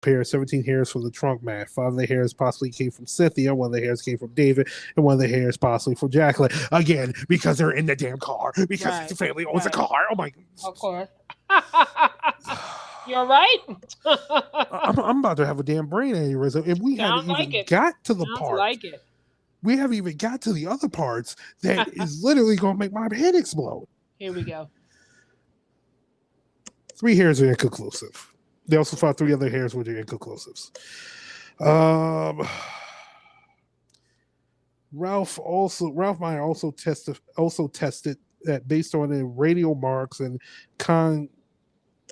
pair of 17 hairs from the trunk mat. 5 of the hairs possibly came from Cynthia. 1 of the hairs came from David, and 1 of the hairs possibly from Jaclyn. Again, because they're in the damn car. Because the family owns a car. Oh my! Of course. You're right. I'm about to have a damn brain aneurysm, and we haven't even got to the part. We haven't even got to the other parts that is literally going to make my head explode. Here we go. 3 hairs are inconclusive. They also found 3 other hairs which are inconclusives. Ralph Meyer also tested that based on the radial marks and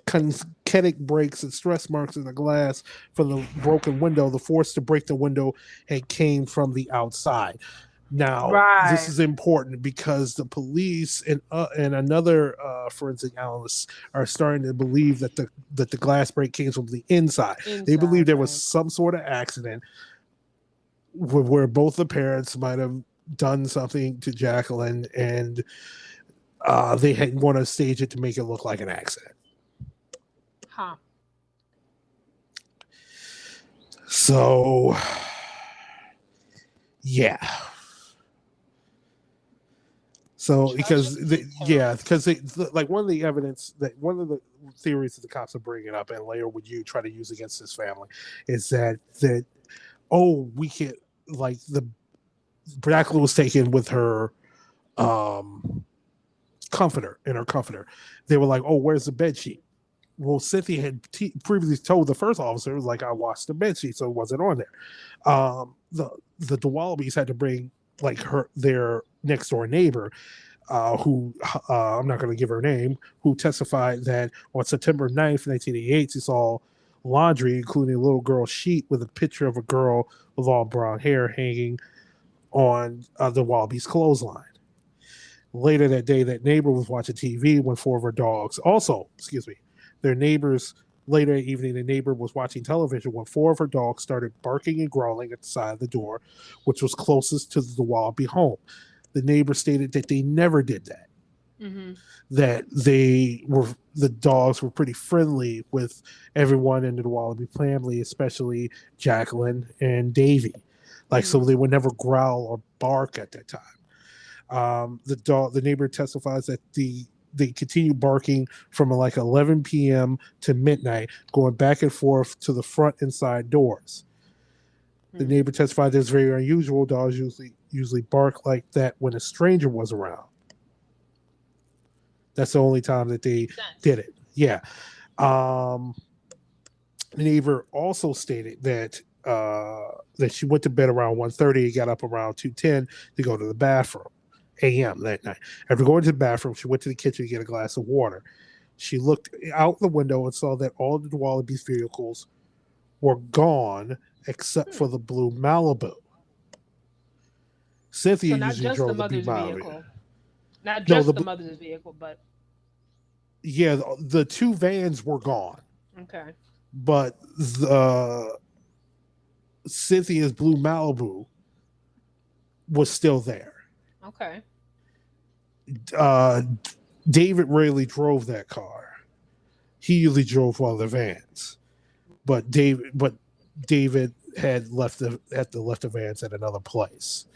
kinetic breaks and stress marks in the glass from the broken window, the force to break the window had came from the outside. Now, this is important because the police and another forensic analysts are starting to believe that the glass break came from the inside. They believe there was some sort of accident where both the parents might have done something to Jaclyn, and they had want to stage it to make it look like an accident. Huh. So, yeah. So because like one of the evidence that one of the theories that the cops are bringing up and later would you try to use against this family is that we can't, like, the Jaclyn was taken with her comforter. They were like, oh, where's the bed sheet? Well, Cynthia had previously told the first officer, like, I washed the bed sheet, so it wasn't on there. The Dowalibys had to bring, like, their next door neighbor, who I'm not going to give her name, who testified that on September 9th, 1988, she saw laundry, including a little girl sheet with a picture of a girl with long brown hair hanging on the Dowaliby's clothesline. Later that day, that neighbor was watching TV when 4 of her dogs, their neighbors. Later that evening, the neighbor was watching television when 4 of her dogs started barking and growling at the side of the door, which was closest to the Dowaliby home. The neighbor stated that they never did that. Mm-hmm. That the dogs were pretty friendly with everyone in the Dowaliby family, especially Jaclyn and Davy. Like, so they would never growl or bark at that time. The neighbor testifies that they continued barking from like 11 p.m. to midnight, going back and forth to the front and side doors. The neighbor testified that it's very unusual. Dogs usually bark like that when a stranger was around. That's the only time that they did it. Yeah. The neighbor also stated that she went to bed around 1:30 and got up around 2:10 to go to the bathroom a.m. that night. After going to the bathroom, she went to the kitchen to get a glass of water. She looked out the window and saw that all the Dowaliby's vehicles were gone except for the blue Malibu. Cynthia usually drove the blue Malibu. Not just the mother's vehicle, but yeah, the 2 vans were gone. Okay. But Cynthia's blue Malibu was still there. Okay. David rarely drove that car. He usually drove one of the vans. But David had left the vans at another place.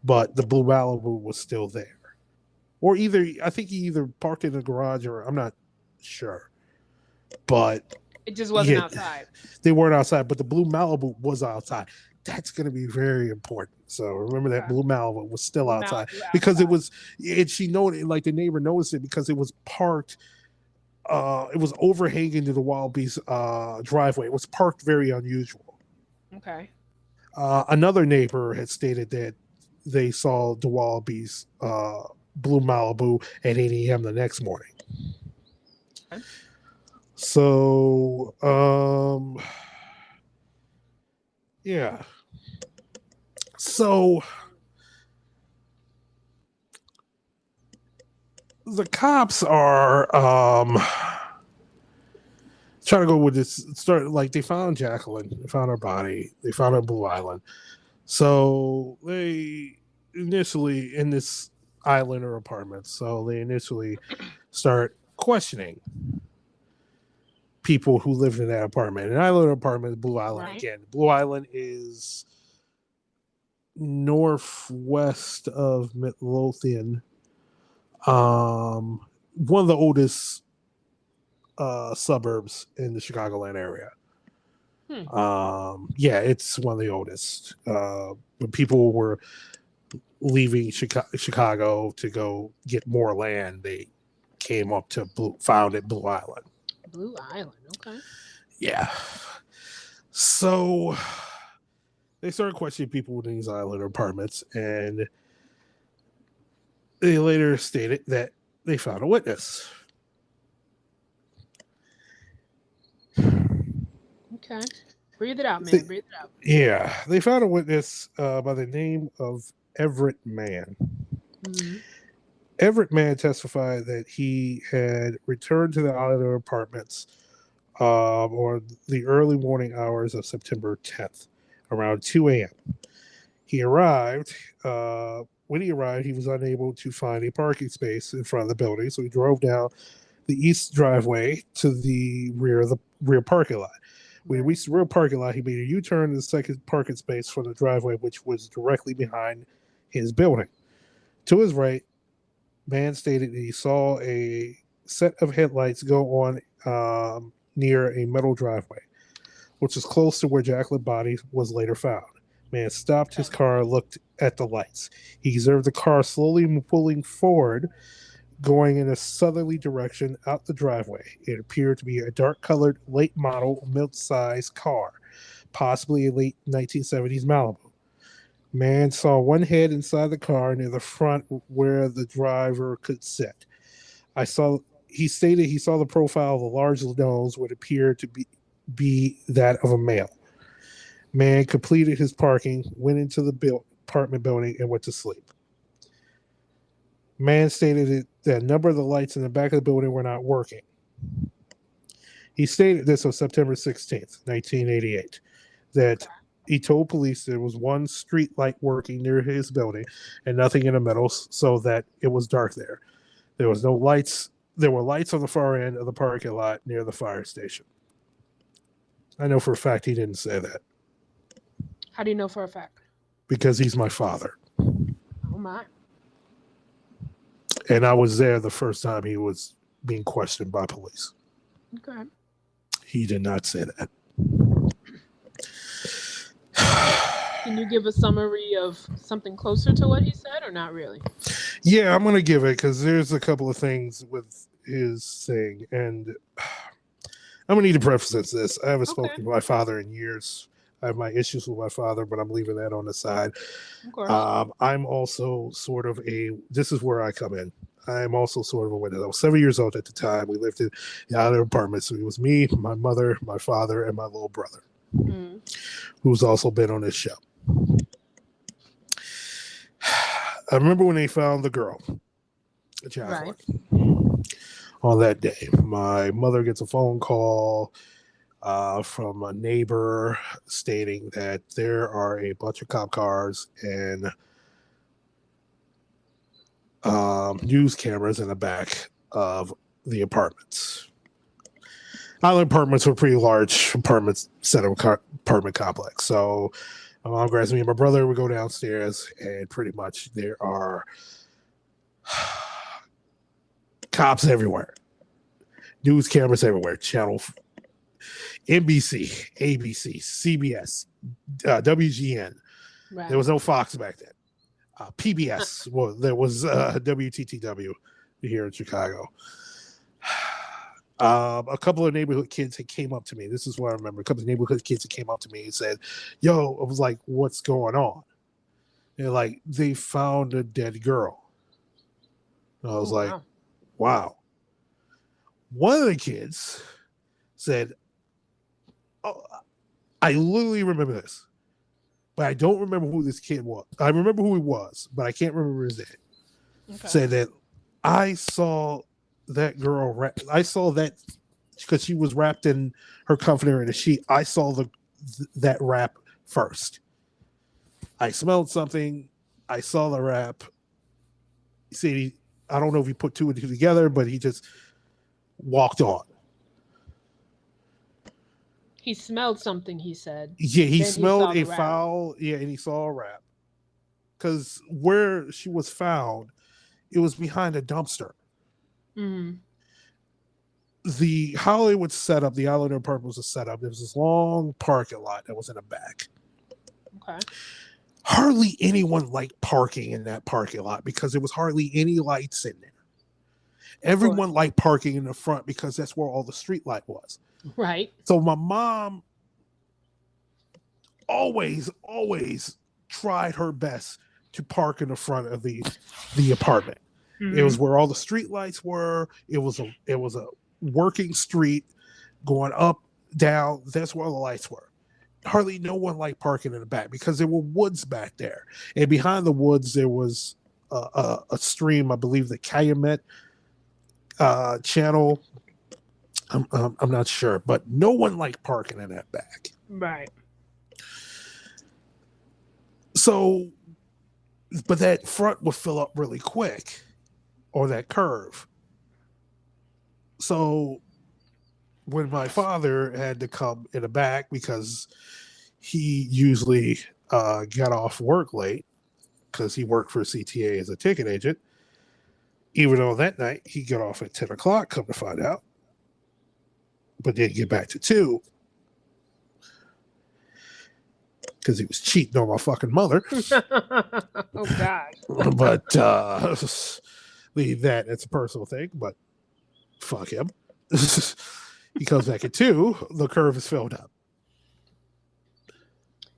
But the blue Malibu was still there. Or I think he either parked in the garage or I'm not sure. But it just wasn't outside. They weren't outside, but the blue Malibu was outside. That's going to be very important. So remember that blue Malibu was still outside because it was, and she noted, like the neighbor noticed it because it was parked. It was overhanging to the Dowaliby's driveway. It was parked very unusual. Okay. Another neighbor had stated that they saw Dowaliby's blue Malibu at 8 a.m. the next morning. Okay. So, yeah. So the cops are trying to go with this. Like they found Jaclyn, they found her body, they found her Blue Island. So they initially in this island or apartment. So they initially start questioning people who lived in that apartment. And I live in an apartment in Blue Island Right. again. Blue Island is northwest of Midlothian. One of the oldest suburbs in the Chicagoland area. Yeah, it's one of the oldest. When people were leaving Chicago to go get more land, they came up to founded Blue Island. Blue Island, okay. Yeah. So they started questioning people in these island apartments, and they later stated that they found a witness. Okay. Breathe it out, man. Breathe it out. Yeah. They found a witness by the name of Everett Mann. Mm-hmm. Everett Mann testified that he had returned to the island apartments on the early morning hours of September 10th, around 2 a.m. He arrived. When he arrived, he was unable to find a parking space in front of the building, so he drove down the east driveway to the rear parking lot. When he reached the rear parking lot, he made a U-turn to the second parking space from the driveway, which was directly behind his building. To his right, Mann stated that he saw a set of headlights go on near a metal driveway, which was close to where Jaclyn's body was later found. Mann stopped his car and looked at the lights. He observed the car slowly pulling forward, going in a southerly direction out the driveway. It appeared to be a dark-colored, late-model, mid-sized car, possibly a late 1970s Malibu. Mann saw one head inside the car near the front where the driver could sit. He stated he saw the profile of a large nose, what appeared to be that of a male. Mann completed his parking, went into the apartment building, and went to sleep. Mann stated that a number of the lights in the back of the building were not working. He stated this on September 16th, 1988, that he told police there was one street light working near his building and nothing in the middle, so that it was dark there. There was no lights. There were lights on the far end of the parking lot near the fire station. I know for a fact he didn't say that. How do you know for a fact? Because he's my father. Oh, my. And I was there the first time he was being questioned by police. Okay. He did not say that. Can you give a summary of something closer to what he said or not really? Yeah, I'm going to give it because there's a couple of things with his thing. And I'm going to need to preface this. I haven't spoken to my father in years. I have my issues with my father, but I'm leaving that on the side. Of course. I'm also sort of this is where I come in. I'm also sort of a witness. I was 7 years old at the time. We lived in the other apartment. So it was me, my mother, my father, and my little brother, who's also been on this show. I remember when they found the girl, Jaclyn, on that day. My mother gets a phone call from a neighbor stating that there are a bunch of cop cars and news cameras in the back of the apartments. Island apartments were pretty large apartments, apartment complex. So my mom grabs me and my brother. We go downstairs, and pretty much there are cops everywhere, news cameras everywhere, channel NBC, ABC, CBS, WGN. Right. There was no Fox back then. PBS. Well, there was WTTW here in Chicago. A couple of neighborhood kids that came up to me. This is what I remember. A couple of neighborhood kids that came up to me and said, "Yo," I was like, "What's going on?" They're like, "They found a dead girl." And I was like, wow. One of the kids said, "Oh, I literally remember this, but I don't remember who this kid was. I remember who he was, but I can't remember his name." Okay. Said that I saw that girl. I saw that because she was wrapped in her comforter in a sheet. I saw that wrap first. I smelled something. I saw the wrap. See, I don't know if he put two and two together, but he just walked on. He smelled something, he said. Yeah, he Then he smelled saw a the rat. foul. Yeah, and he saw a rat. Because where she was found, it was behind a dumpster. Mm. The Hollywood setup, the Island of Purpose was set up. There was this long parking lot that was in the back. Okay. Hardly anyone liked parking in that parking lot because there was hardly any lights in there. Everyone liked parking in the front because that's where all the street light was. Right. So my mom always tried her best to park in the front of the apartment. It was where all the street lights were. It was a working street going up, down. That's where all the lights were. Hardly no one liked parking in the back because there were woods back there, and behind the woods there was a stream. I believe the Calumet channel. I'm not sure, but no one liked parking in that back. Right. So, but that front would fill up really quick, or that curve. So when my father had to come in the back because he usually got off work late because he worked for CTA as a ticket agent, even though that night he got off at 10 o'clock, come to find out, but didn't get back to 2 because he was cheating on my fucking mother. Oh, God. But leave that. It's a personal thing, but fuck him. He comes back at 2. The curve is filled up.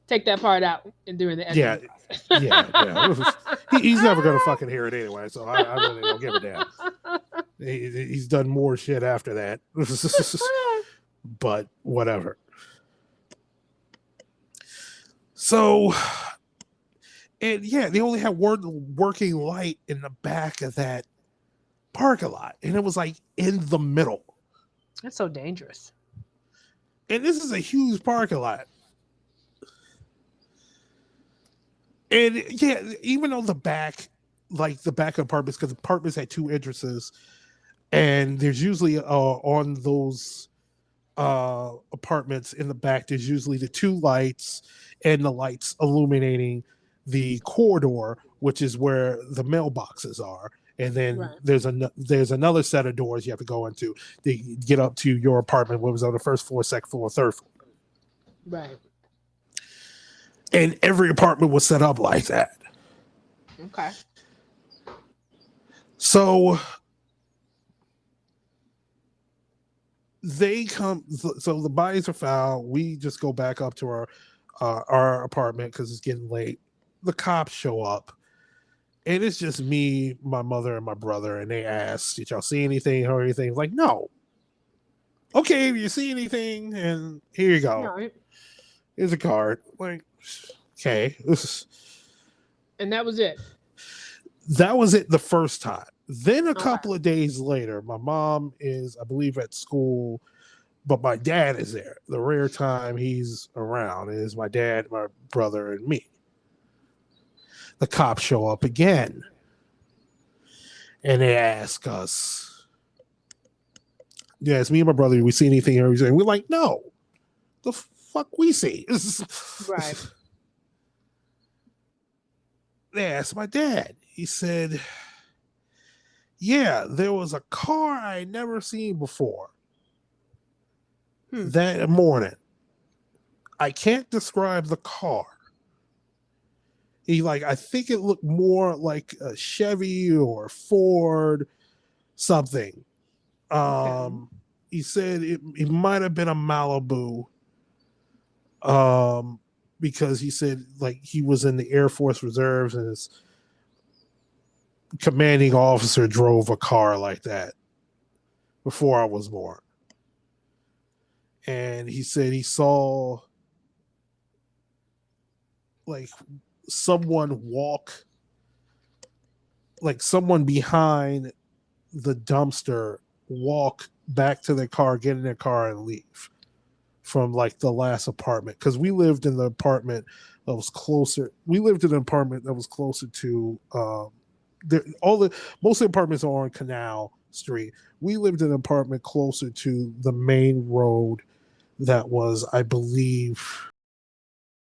Take that part out during the editing process. Yeah. He's never going to fucking hear it anyway, so I really don't give a damn. He's done more shit after that. But whatever. So, and yeah, they only had one working light in the back of that parking lot, and it was like in the middle. That's so dangerous. And this is a huge parking lot. And yeah, even though the back apartments, because apartments had 2 entrances, and there's usually on those apartments in the back, there's usually the 2 lights and the lights illuminating the corridor, which is where the mailboxes are. And then there's another set of doors you have to go into to get up to your apartment, what was on the first floor, second floor, third floor. Right. And every apartment was set up like that. Okay. So they come. So the bodies are found. We just go back up to our apartment because it's getting late. The cops show up, and it's just me, my mother, and my brother. And they ask, "Did y'all see anything or anything?" Like, no. Okay, if you see anything, and here you go. Right. Here's a card. Like, okay. And that was it. That was it the first time. Then a couple of days later, my mom is, I believe, at school, but my dad is there. The rare time he's around is my dad, my brother, and me. The cops show up again. And they ask us, it's me and my brother, do we see anything? And we're like, no. The fuck we see? Right. They asked my dad. He said, yeah, there was a car I had never seen before that morning. I can't describe the car. I think it looked more like a Chevy or Ford, something. He said it might have been a Malibu. Because he said he was in the Air Force Reserves and his commanding officer drove a car like that before I was born. And he said he saw someone walk, someone behind the dumpster walk back to their car, get in their car and leave from the last apartment. Because we lived in the apartment that was closer. We lived in an apartment that was closer to most of the apartments are on Canal Street. We lived in an apartment closer to the main road that was, I believe,